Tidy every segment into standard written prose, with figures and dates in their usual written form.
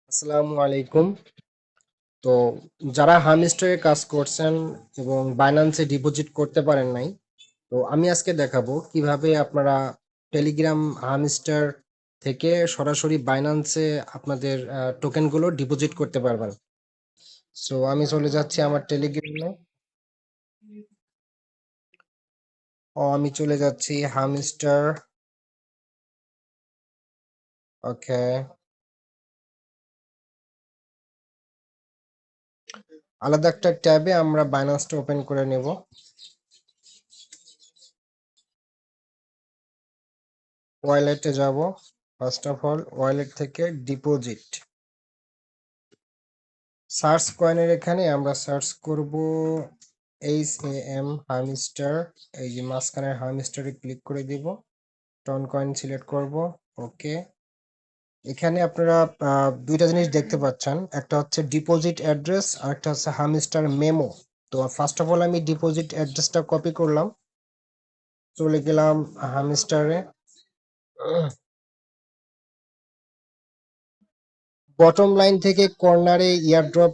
আসসালামু আলাইকুম। তো যারা হামস্টারে কাজ করছেন এবং বাইন্যান্সে ডিপোজিট করতে পারেন নাই, তো আমি আজকে দেখাবো কিভাবে আপনারা টেলিগ্রাম হামস্টার থেকে সরাসরি বাইন্যান্সে আপনাদের টোকেনগুলো ডিপোজিট করতে পারবেন। সো আমি চলে যাচ্ছি আমার টেলিগ্রামে। আমি চলে যাচ্ছি হামস্টার। ওকে, আলাদা একটা ট্যাবে আমরা বাইন্যান্সটা ওপেন করে নেব। ওয়ালেটে যাব। ফার্স্ট অফ অল ওয়ালেট থেকে ডিপোজিট সার্চ কয়েনের এখানে আমরা সার্চ করব HAM হামস্টার। এই যে মাঝখানের হামস্টারে ক্লিক করে দিব, টন কয়েন সিলেক্ট করব। ওকে, এখানে আপনারা দুইটা জিনিস দেখতে পাচ্ছেন, একটা হচ্ছে ডিপোজিট অ্যাড্রেস আর একটা হচ্ছে হামস্টার মেমো। তো ফার্স্ট অফ অল আমি ডিপোজিট অ্যাড্রেসটা কপি করলাম, চলে গেলাম হামস্টারে। বটম লাইন থেকে কর্নারে ইয়ারড্রপ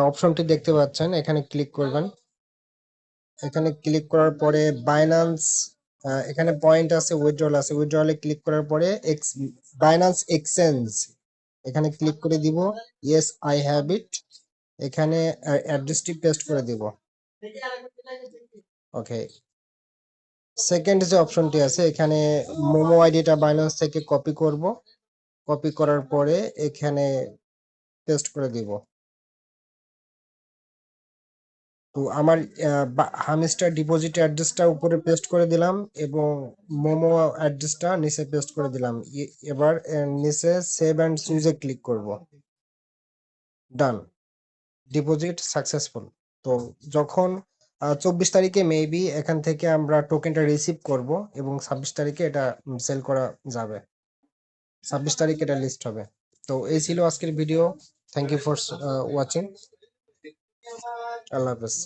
অপশনটি দেখতে পাচ্ছেন, এখানে ক্লিক করবেন। এখানে ক্লিক করার পরে বাইন্যান্স, এখানে পয়েন্ট আছে, উইথড্রল আছে, উইথড্রলে ক্লিক করার পরে বাইন্যান্স এক্সচেঞ্জ এখানে ক্লিক করে দিব। Yes I have it. এখানে অ্যাড্রেসটি পেস্ট করে দিব। ওকে, সেকেন্ড যে অপশনটি আছে এখানে মোমো আইডিটা বাইন্যান্স থেকে কপি করব। কপি করার পরে এখানে পেস্ট করে দিব। তো আমার হামস্টার ডিপোজিট অ্যাড্রেসটা উপরে পেস্ট করে দিলাম এবং মোমো অ্যাড্রেসটা নিচে পেস্ট করে দিলাম। এবার নিচে সেভ অ্যান্ড চুজে ক্লিক করব। ডান, ডিপোজিট সাকসেসফুল। তো যখন 24 তারিখে মেবি এখান থেকে আমরা টোকেনটা রিসিভ করব এবং 26 তারিখে এটা সেল করা যাবে। 26 তারিখে এটা লিস্ট হবে। তো এই ছিল আজকের ভিডিও। Thank you for watching. আল্লাহ হাফেজ।